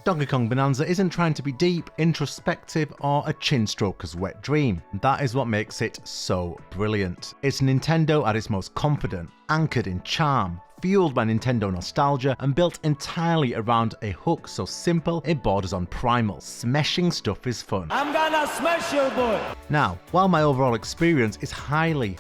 Donkey Kong Bananza isn't trying to be deep, introspective, or a chin stroker's wet dream. That is what makes it so brilliant. It's Nintendo at its most confident, anchored in charm, fueled by Nintendo nostalgia, and built entirely around a hook so simple it borders on primal. Smashing stuff is fun. I'm gonna smash you, boy! Now, while my overall experience is highly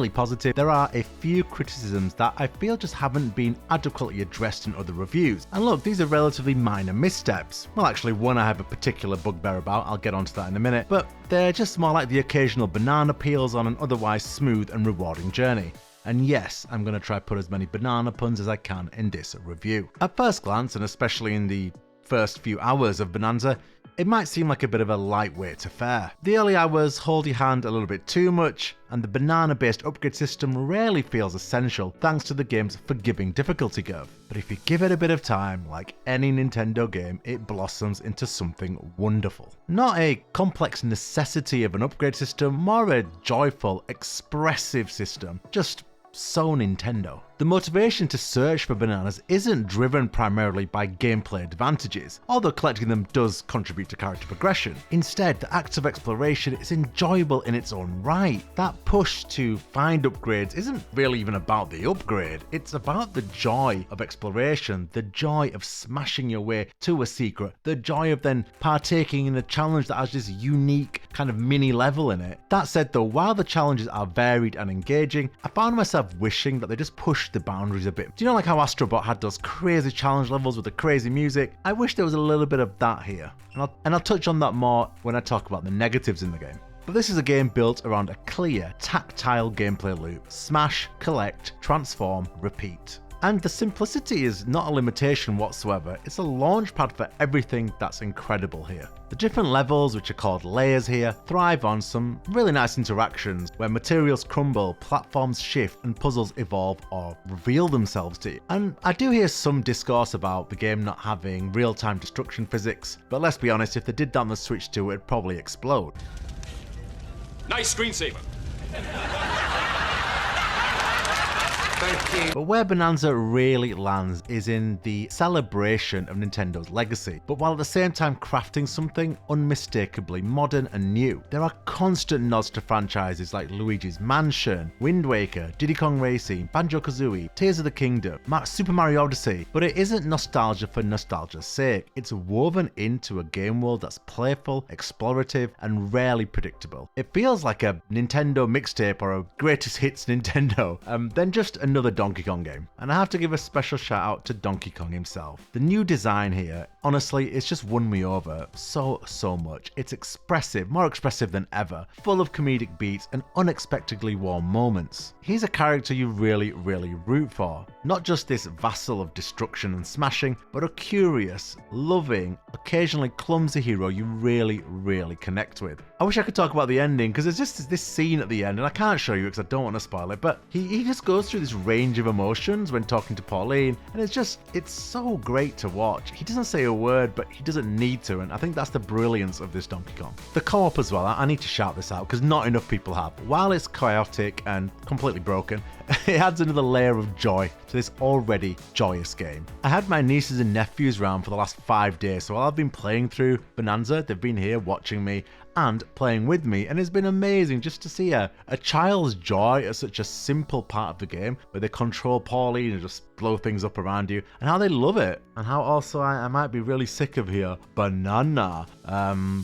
positive, there are a few criticisms that I feel just haven't been adequately addressed in other reviews. And look, these are relatively minor missteps. Well, actually, one I have a particular bugbear about, I'll get onto that in a minute, but they're just more like the occasional banana peels on an otherwise smooth and rewarding journey. And yes, I'm going to try put as many banana puns as I can in this review. At first glance, and especially in the first few hours of Bananza, it might seem like a bit of a lightweight affair. The early hours hold your hand a little bit too much, and the banana-based upgrade system rarely feels essential thanks to the game's forgiving difficulty curve. But if you give it a bit of time, like any Nintendo game, it blossoms into something wonderful. Not a complex necessity of an upgrade system, more a joyful, expressive system. Just so Nintendo. The motivation to search for bananas isn't driven primarily by gameplay advantages, although collecting them does contribute to character progression. Instead, the act of exploration is enjoyable in its own right. That push to find upgrades isn't really even about the upgrade, it's about the joy of exploration, the joy of smashing your way to a secret, the joy of then partaking in a challenge that has this unique kind of mini level in it. That said though, while the challenges are varied and engaging, I found myself wishing that they just pushed the boundaries a bit. Do you know, like how Astro Bot had those crazy challenge levels with the crazy music? I wish there was a little bit of that here. And I'll touch on that more when I talk about the negatives in the game. But this is a game built around a clear, tactile gameplay loop. Smash, collect, transform, repeat. And the simplicity is not a limitation whatsoever, it's a launchpad for everything that's incredible here. The different levels, which are called layers here, thrive on some really nice interactions where materials crumble, platforms shift, and puzzles evolve or reveal themselves to you. And I do hear some discourse about the game not having real-time destruction physics, but let's be honest, if they did that on the Switch 2, it'd probably explode. Nice screensaver. But where Bananza really lands is in the celebration of Nintendo's legacy, but while at the same time crafting something unmistakably modern and new. There are constant nods to franchises like Luigi's Mansion, Wind Waker, Diddy Kong Racing, Banjo-Kazooie, Tears of the Kingdom, Super Mario Odyssey, but it isn't nostalgia for nostalgia's sake. It's woven into a game world that's playful, explorative, and rarely predictable. It feels like a Nintendo mixtape or a greatest hits Nintendo, then just another Donkey Kong game. And I have to give a special shout out to Donkey Kong himself. The new design here, honestly, it's just won me over so much. It's expressive, more expressive than ever, full of comedic beats and unexpectedly warm moments. He's a character you really root for. Not just this vassal of destruction and smashing, but a curious, loving, occasionally clumsy hero you really connect with. I wish I could talk about the ending, because there's just this scene at the end, and I can't show you because I don't want to spoil it, but he just goes through this range of emotions when talking to Pauline, and it's so great to watch. He doesn't say a word, but he doesn't need to, and I think that's the brilliance of this Donkey Kong. The co-op as well, I need to shout this out because not enough people have. While it's chaotic and completely broken, it adds another layer of joy to this already joyous game. I had my nieces and nephews round for the last 5 days, so while I've been playing through Bananza, they've been here watching me and playing with me, and it's been amazing just to see a child's joy at such a simple part of the game where they control Pauline and just blow things up around you, and how they love it, and how also I might be really sick of here banana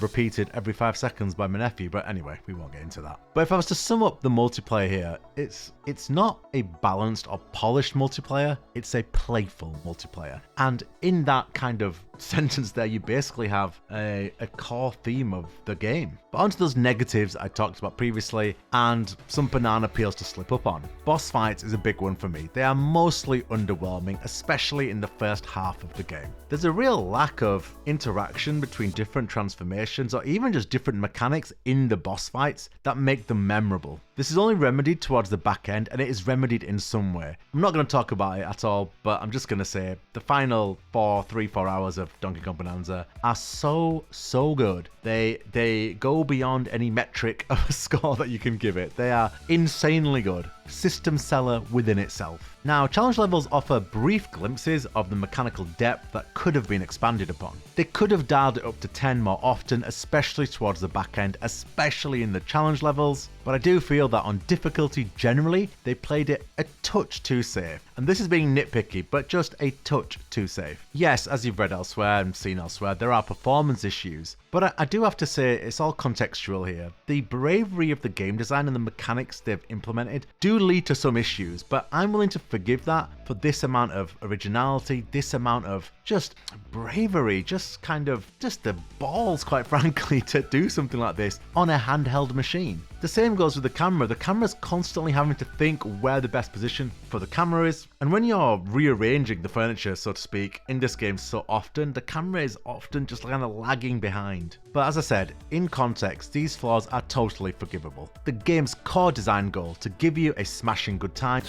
repeated every 5 seconds by my nephew, but anyway, we won't get into that. But if I was to sum up the multiplayer here, it's not a balanced or polished multiplayer, it's a playful multiplayer, and in that kind of sentence there, you basically have a core theme of the game. But onto those negatives I talked about previously, and some banana peels to slip up on. Boss fights is a big one for me. They are mostly underwhelming, especially in the first half of the game. There's a real lack of interaction between different transformations or even just different mechanics in the boss fights that make them memorable. This is only remedied towards the back end, and it is remedied in some way. I'm not going to talk about it at all, but I'm just going to say the final 3-4 hours of Donkey Kong Bananza are so good. They go beyond any metric of a score that you can give it. They are insanely good. system seller within itself. Now, challenge levels offer brief glimpses of the mechanical depth that could have been expanded upon. They could have dialed it up to 10 more often, especially towards the back end, especially in the challenge levels, but I do feel that on difficulty generally, they played it a touch too safe. And this is being nitpicky, but just a touch too safe. Yes, as you've read elsewhere and seen elsewhere, there are performance issues, but I do have to say it's all contextual here. The bravery of the game design and the mechanics they've implemented do lead to some issues, but I'm willing to forgive that for this amount of originality, this amount of just bravery, just the balls, quite frankly, to do something like this on a handheld machine. The same goes with the camera. The camera's constantly having to think where the best position for the camera is. And when you're rearranging the furniture, so to speak, in this game so often, the camera is often just kind of lagging behind. But as I said, in context, these flaws are totally forgivable. The game's core design goal, to give you a smashing good time,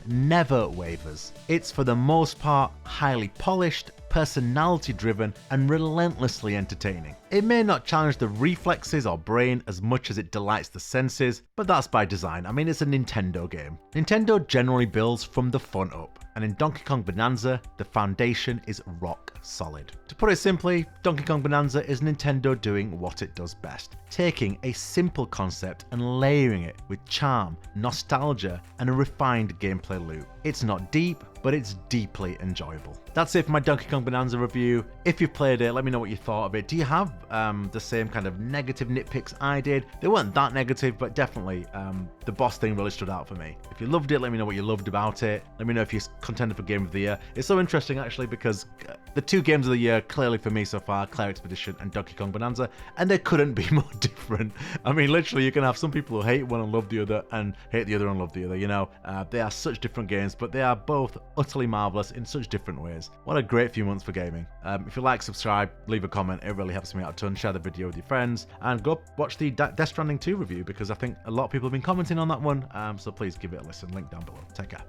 never wavers. It's for the most part highly polished, personality driven, and relentlessly entertaining. It may not challenge the reflexes or brain as much as it delights the senses, but that's by design. I mean, it's a Nintendo game. Nintendo generally builds from the front up, and in Donkey Kong Bananza, the foundation is rock solid. To put it simply, Donkey Kong Bananza is Nintendo doing what it does best, taking a simple concept and layering it with charm, nostalgia, and a refined gameplay loop. It's not deep, but it's deeply enjoyable. That's it for my Donkey Kong Bananza review. If you've played it, let me know what you thought of it. Do you have the same kind of negative nitpicks I did? They weren't that negative, but definitely the boss thing really stood out for me. If you loved it, let me know what you loved about it. Let me know if you're contended for Game of the Year. It's so interesting actually, because the two games of the year clearly for me so far, Clair Expedition and Donkey Kong Bananza, and they couldn't be more different. I mean, literally, you can have some people who hate one and love the other, and hate the other and love the other, you know? They are such different games, but they are both utterly marvelous in such different ways. What a great few months for gaming. If you like, subscribe, leave a comment, it really helps me out a ton. Share the video with your friends, and go watch the Death Stranding 2 review, because I think a lot of people have been commenting on that one, so please give it a listen. Link down below. Take care.